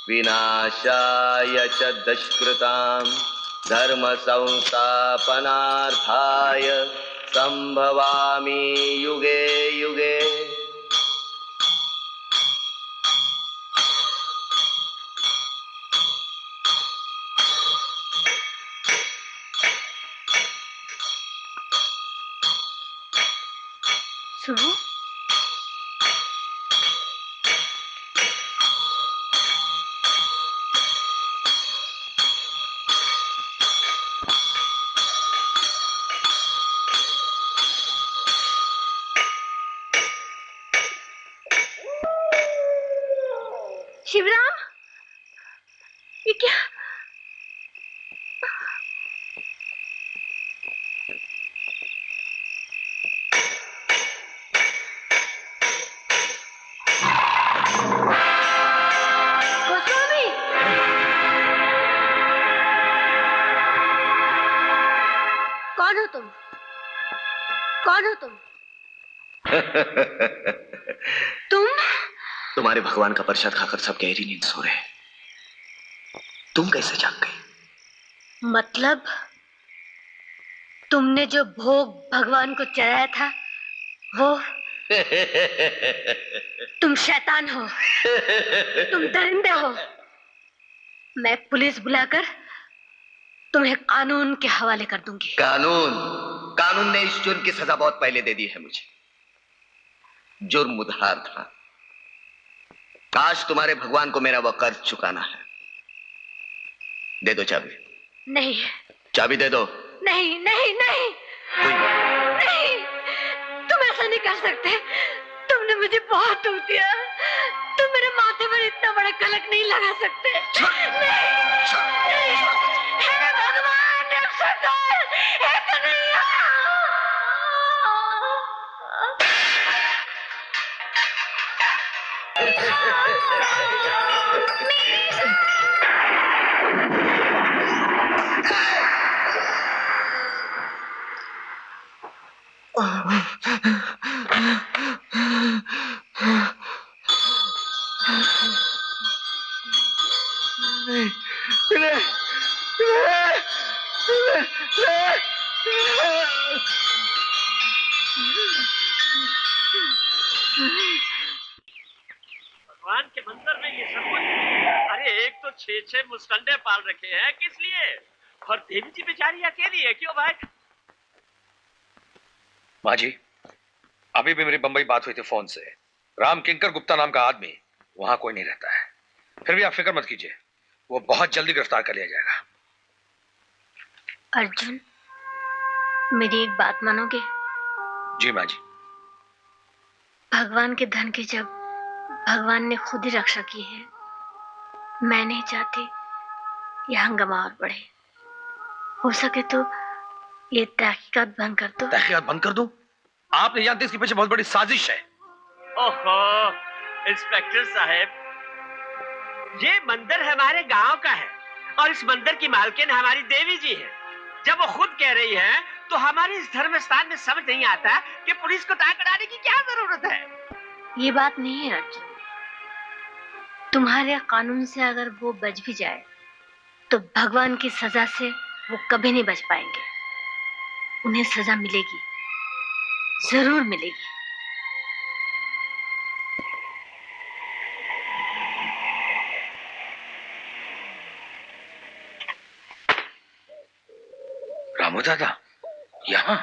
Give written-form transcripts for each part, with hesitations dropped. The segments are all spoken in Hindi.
विनाशाय च दुष्कृतां धर्म संस्थापनार्थाय संभवामि युगे युगे। सुनो, शिवराम, ये क्या? गोस्वामी, कौन हो तुम? कौन हो तुम? तुम? तुम्हारे भगवान का प्रसाद खाकर सब गहरी नींद सो रहे। तुम कैसे जाग गई? मतलब तुमने जो भोग भगवान को चढ़ाया था वो? तुम शैतान हो, तुम दरिंदे हो। मैं पुलिस बुलाकर तुम्हें कानून के हवाले कर दूंगी। कानून ने इस जुर्म की सजा बहुत पहले दे दी है मुझे। जुर्म उधार था। काश तुम्हारे भगवान को मेरा वह कर्ज चुकाना है। दे दो चाबी। नहीं। चाबी दे दो। नहीं नहीं नहीं नहीं, तुम ऐसा नहीं कर सकते। तुमने मुझे बहुत दुख दिया। तुम मेरे माथे पर इतना बड़ा कलंक नहीं लगा सकते। नहीं, हे भगवान, ऐसा नहीं। भगवान के मंदिर में ये सब कुछ? अरे एक तो 6 मुस्टंडे पाल रखे हैं, किस लिए? और देवी जी बेचारी अकेली है, क्यों भाई? माँ जी, अभी भी मेरी बंबई बात हुई थी फोन से। राम किंकर गुप्ता नाम का आदमी वहां कोई नहीं रहता है। फिर भी आप फिक्र मत कीजिए, वो बहुत जल्दी गिरफ्तार कर लिया जाएगा। अर्जुन, मेरी एक बात मानोगे? जी माँ जी। भगवान के धन की जब भगवान ने खुद ही रक्षा की है, मैं नहीं चाहती यह हंगामा और बढ़े। हो सके तो ये तहकीकात बंद कर दो। तहकीकात बंद कर दूं? आप नहीं जानते इसके पीछे बहुत बड़ी साजिश है। ओहो, इंस्पेक्टर साहब, ये मंदिर हमारे गांव का है और इस मंदिर की मालकिन हमारी देवी जी है। जब वो खुद कह रही है तो हमारे इस धर्म स्थान में समझ नहीं आता कि पुलिस को ताक डालने की क्या जरूरत है। ये बात नहीं है अर्जुन। तुम्हारे कानून से अगर वो बच भी जाए तो भगवान की सजा से वो कभी नहीं बच पाएंगे। उन्हें सजा मिलेगी, जरूर मिलेगी। रामू दादा यहाँ?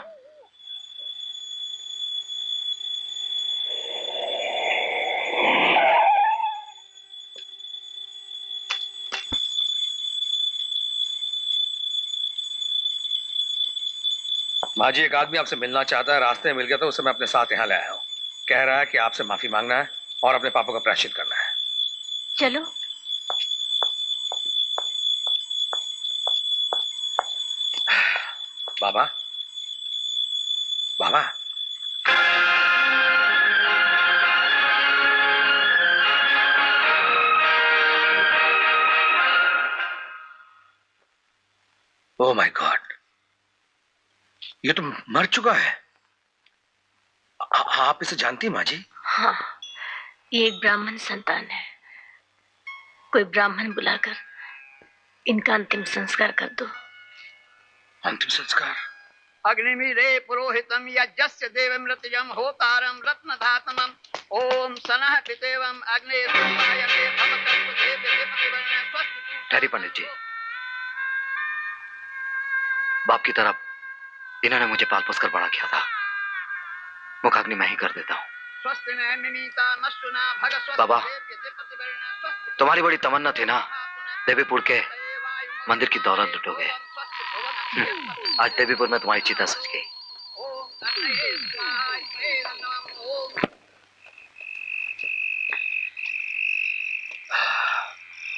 माँ जी, एक आदमी आपसे मिलना चाहता है। रास्ते में मिल गया तो उसे मैं अपने साथ यहाँ ले आया हूँ। कह रहा है कि आपसे माफी मांगना है और अपने पापों का प्रायश्चित करना है। चलो। बाबा, बाबा, ओह माय गॉड, ये तो मर चुका है। आप इसे जानती हैं माँ जी? हाँ, ये एक ब्राह्मण संतान है। कोई ब्राह्मण बुलाकर इनका अंतिम संस्कार कर दो। अंतिम संस्कार? अग्निमीरे पुरोहितम यज्ञस्य देवं ऋतजम होतारम रत्नधातमम ओम सनः पितेवम अग्ने सुपायते भवतस्व देव्यते प्रतिवर्णे स्वस्ति। ठहरी पंडित जी, बाप की तरफ इन्होंने मुझे पाल पोस कर बड़ा किया था, मुखाग्नि मैं ही कर देता हूँ। स्वस्ति न मिमीता नश्चुना भगस्व बाबा, देव्यते प्रतिवर्णे स्वस्ति। तुम्हारी बड़ी तमन्ना थी ना, देवीपुर के मंदिर की दौलत लुटोगे। आज देवीपुर में तुम्हारी चिता सज गई।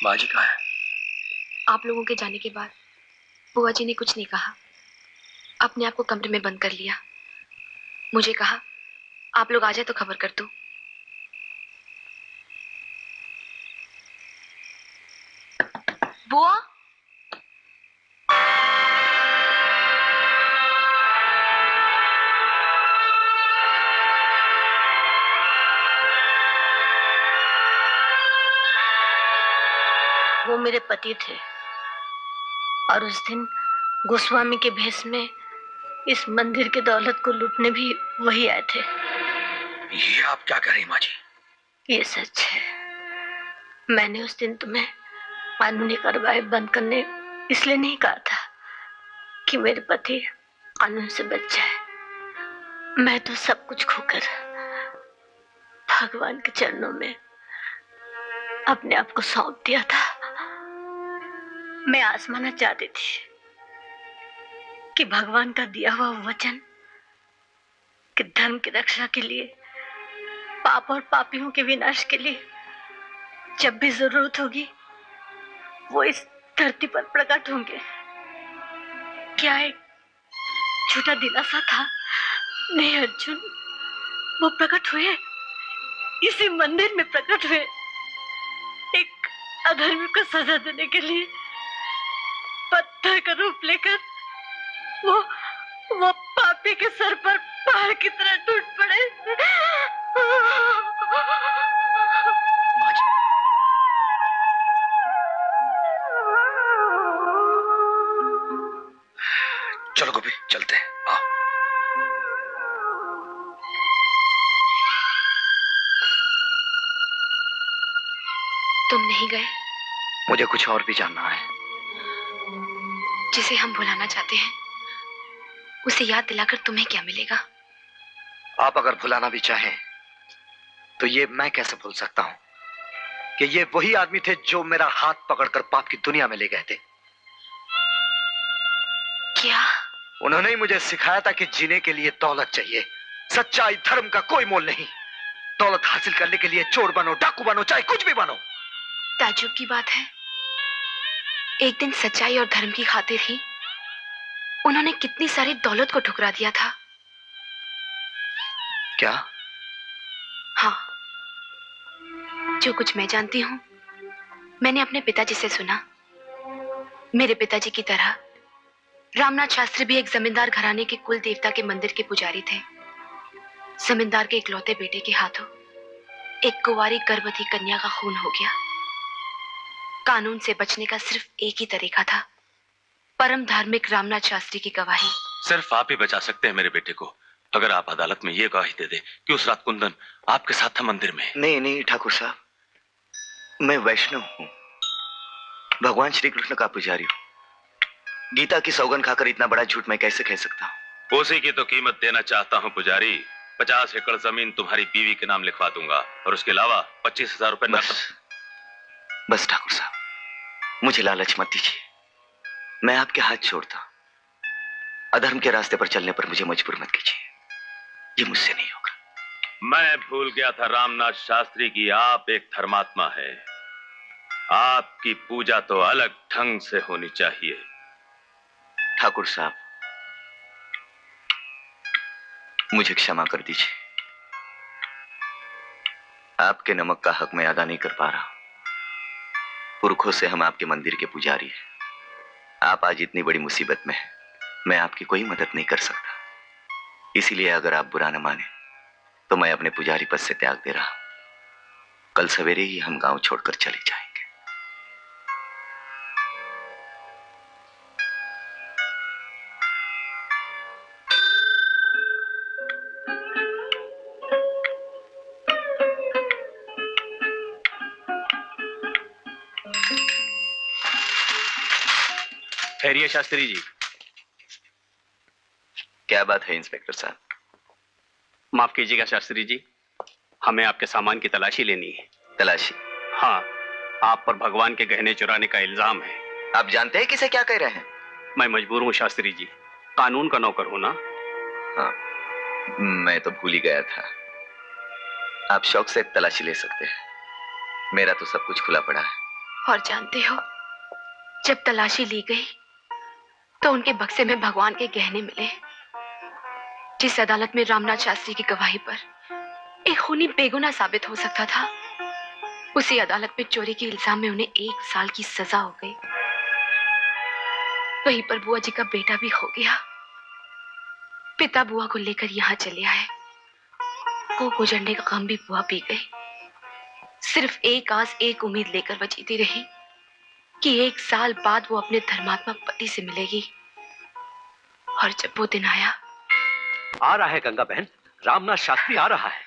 माँ जी कहाँ है? आप लोगों के जाने के बाद बुआ जी ने कुछ नहीं कहा, अपने आप को कमरे में बंद कर लिया। मुझे कहा आप लोग आ जाए तो खबर कर दूं। बुआ, वो मेरे पति थे और उस दिन गोस्वामी के भेष में इस मंदिर के दौलत को लूटने भी वही आए थे। ये आप क्या कर रही माँ जी? ये सच है। मैंने उस दिन तुम्हें कानूनी कार्रवाई बंद करने इसलिए नहीं कहा था कि मेरे पति कानून से बच जाए। मैं तो सब कुछ खोकर भगवान के चरणों में अपने आप को सौंप दिया था। मैं आजमाना चाहती थी कि भगवान का दिया हुआ वचन कि धर्म की रक्षा के लिए, पाप और पापियों के विनाश के लिए जब भी जरूरत होगी वो इस धरती पर प्रकट होंगे। क्या एक झूठा दिलासा था? नहीं अर्जुन, वो प्रकट हुए, इसी मंदिर में प्रकट हुए। एक अधर्मी को सजा देने के लिए पत्थर का रूप लेकर वो पापी के सर पर पहाड़ की तरह टूट पड़े। माँ जी, चलो गोपी चलते हैं, आओ। तुम नहीं गए? मुझे कुछ और भी जानना है। जिसे हम भुलाना चाहते हैं उसे याद दिलाकर तुम्हें क्या मिलेगा? आप अगर भुलाना भी चाहें तो ये मैं कैसे भूल सकता हूं कि ये वही आदमी थे जो मेरा हाथ पकड़कर पाप की दुनिया में ले गए थे। क्या? उन्होंने ही मुझे सिखाया था कि जीने के लिए दौलत चाहिए, सच्चाई धर्म का कोई मोल नहीं। दौलत हासिल करने के लिए चोर बनो, डाकू बनो, चाहे कुछ भी बनो। ताज्जुब की बात है, एक दिन सच्चाई और धर्म की खातिर ही उन्होंने कितनी सारी दौलत को ठुकरा दिया था। क्या? हाँ, जो कुछ मैं जानती हूँ मैंने अपने पिताजी से सुना। मेरे पिताजी की तरह रामनाथ शास्त्री भी एक जमींदार घराने के कुल देवता के मंदिर के पुजारी थे। जमींदार के इकलौते बेटे के हाथों एक कुंवारी गर्भवती कन्या का खून हो गया। कानून से बचने का सिर्फ एक ही तरीका था, परम धार्मिक रामनाथ शास्त्री की गवाही। सिर्फ आप ही बचा सकते हैं मेरे बेटे को। अगर आप अदालत में ये गवाही दे दे कि उस रात कुंदन आपके साथ था मंदिर में। नहीं नहीं ठाकुर साहब, मैं वैष्णव हूं, भगवान श्री कृष्ण का पुजारी हूं। गीता की सौगंध खाकर इतना बड़ा झूठ मैं कैसे कह सकता हूं? उसी की तो कीमत देना चाहता हूं पुजारी। 50 एकड़ जमीन तुम्हारी बीवी के नाम लिखवा दूंगा और उसके अलावा 25,000 रुपए बस ठाकुर साहब, मुझे लालच मत दीजिए। मैं आपके हाथ छोड़ता हूं। अधर्म के रास्ते पर चलने पर मुझे मजबूर मत कीजिए, ये मुझसे नहीं होगा। मैं भूल गया था रामनाथ शास्त्री की आप एक धर्मात्मा है। आपकी पूजा तो अलग ढंग से होनी चाहिए। ठाकुर साहब, मुझे क्षमा कर दीजिए। आपके नमक का हक मैं अदा नहीं कर पा रहा। पुरखों से हम आपके मंदिर के पुजारी हैं। आप आज इतनी बड़ी मुसीबत में हैं, मैं आपकी कोई मदद नहीं कर सकता। इसीलिए अगर आप बुरा न माने तो मैं अपने पुजारी पद से त्याग दे रहा हूं। कल सवेरे ही हम गांव छोड़कर चले जाएंगे। ठहरिए शास्त्री जी। क्या बात है इंस्पेक्टर साहब? माफ कीजिएगा शास्त्री जी, हमें आपके सामान की तलाशी लेनी है। तलाशी? हाँ, आप पर भगवान के गहने चुराने का इल्जाम है। आप जानते हैं किसे क्या कह रहे हैं? मैं मजबूर हूँ शास्त्री जी, कानून का नौकर हूं ना। हाँ, मैं तो भूल ही गया था। आप शौक से तलाशी ले सकते हैं, मेरा तो सब कुछ खुला पड़ा है। और जानते हो, जब तलाशी ली गई तो उनके बक्से में भगवान के गहने मिले। जिस अदालत में रामनाथ शास्त्री की गवाही पर एक खूनी बेगुनाह साबित हो सकता था, उसी अदालत में चोरी के इल्जाम में उन्हें 1 साल की सजा हो गई। वहीं पर बुआ जी का बेटा भी हो गया। पिता बुआ को लेकर यहाँ चले आए। को गुजरने का गम भी बुआ पी गई। सिर्फ एक आस, एक उम्मीद लेकर वो जीती रही कि 1 साल बाद वो अपने धर्मात्मा पति से मिलेगी। और जब वो दिन आया। आ रहा है गंगा बहन, रामनाथ शास्त्री आ रहा है।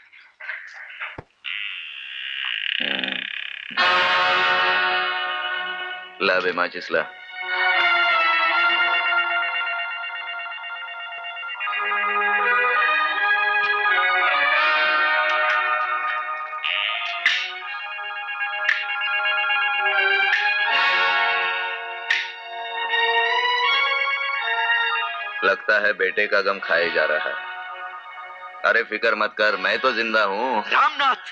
ला बे माचिस ला। लगता है बेटे का गम खाए जा रहा है। अरे फिक्र मत कर, मैं तो जिंदा हूँ। रामनाथ,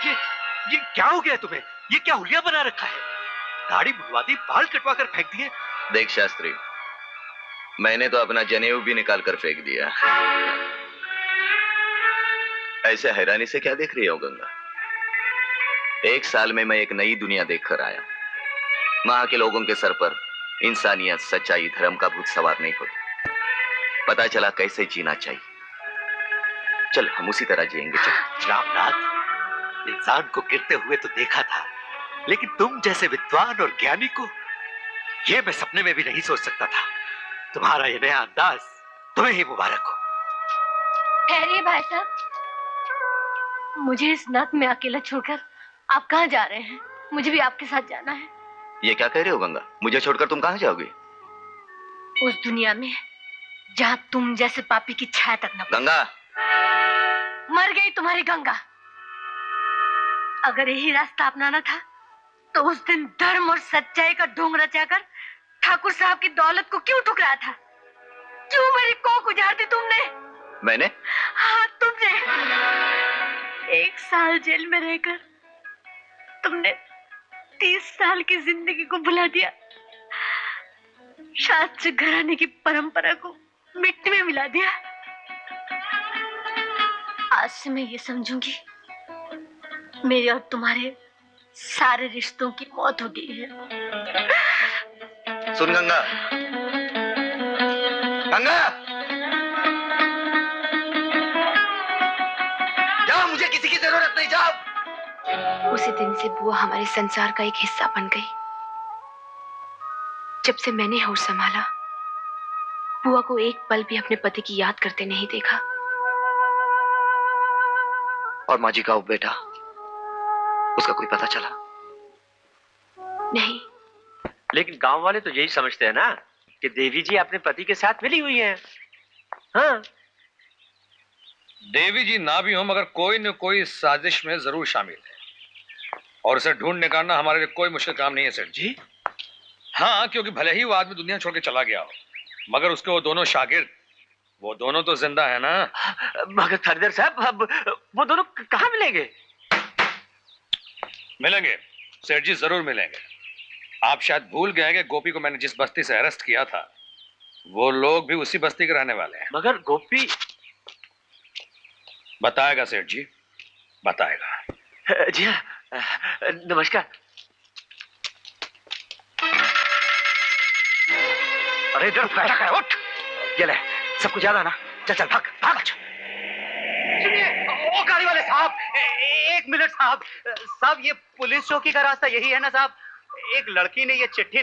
ये क्या हो गया तुम्हें? ये क्या हुलिया बना रखा है? दाढ़ी बुलवा दी, बाल कटवा कर फेंक दिए। देख शास्त्री, मैंने तो अपना जनेऊ भी निकाल कर फेंक दिया। ऐसे हैरानी से क्या देख रही हो गंगा? 1 साल में मैं एक नई दुनिया देख कर आया। वहां के लोगों के सर पर इंसानियत, सच्चाई, धर्म का भूत सवार नहीं होता। पता चला कैसे जीना चाहिए। चल हम उसी तरह जिएंगे। चल। रामनाथ, इंसान को गिरते हुए तो देखा था, लेकिन तुम जैसे विद्वान और ज्ञानी को ये मैं सपने में भी नहीं सोच सकता था। तुम्हारा ये नया अंदाज तुम्हें ही मुबारक हो। ठहरिए भाई साहब, मुझे इस नर्क में अकेला छोड़कर आप कहाँ जा रहे हैं? मुझे भी आपके साथ जाना है। ये क्या कह रहे हो गंगा? मुझे छोड़कर तुम कहाँ जाओगे? उस दुनिया में जहाँ तुम जैसे पापी की छाया तक न पड़े। गंगा, मर गई तुम्हारी गंगा। अगर यही रास्ता अपनाना था तो उस दिन धर्म और सच्चाई का ढोंग रचाकर ठाकुर साहब की दौलत को क्यों ठुकराया था? क्यों मेरी कोख उजाड़ दी तुमने? मैंने? हाँ, तुमने। 1 साल जेल में रहकर तुमने 30 साल की जिंदगी को भुला दिया। शास्त्री घराने की परंपरा को मिट्टी में मिला दिया। आज से मैं ये समझूंगी, मेरे और तुम्हारे सारे रिश्तों की मौत हो गई है। सुन गंगा, गंगा, जाओ, मुझे किसी की जरूरत नहीं, जाओ। उसी दिन से बुआ हमारे संसार का एक हिस्सा बन गई। जब से मैंने होश संभाला, बुआ को एक पल भी अपने पति की याद करते नहीं देखा। और माँ जी का वो बेटा, उसका कोई पता चला? नहीं। लेकिन गांव वाले तो यही समझते हैं ना कि देवी जी अपने पति के साथ मिली हुई हैं। हाँ, देवी जी ना भी हो, मगर कोई न कोई साजिश में जरूर शामिल है, और उसे ढूंढ निकालना हमारे लिए कोई मुश्किल काम नहीं है सेठ जी। हाँ, क्योंकि भले ही वो आदमी दुनिया छोड़ के चला गया हो, मगर उसके वो दोनों शागिर्द, वो दोनों तो जिंदा है ना। मगर थानेदार साहब, अब वो दोनों कहाँ मिलेंगे? मिलेंगे सेठ जी, जरूर मिलेंगे। आप शायद भूल गए हैं कि गोपी को मैंने जिस बस्ती से अरेस्ट किया था, वो लोग भी उसी बस्ती के रहने वाले हैं। मगर गोपी? बताएगा सेठ जी, बताएगा। जी हाँ, नमस्कार। अरे इधर बैठा है, उठ। ये ले, सब कुछ याद है ना? चल चल, भाग भाग। सुनिए, ओ गाड़ी वाले साहब, एक मिनट साहब। साहब, ये पुलिस चौकी का रास्ता यही है ना साहब? एक लड़की ने ये चिट्ठी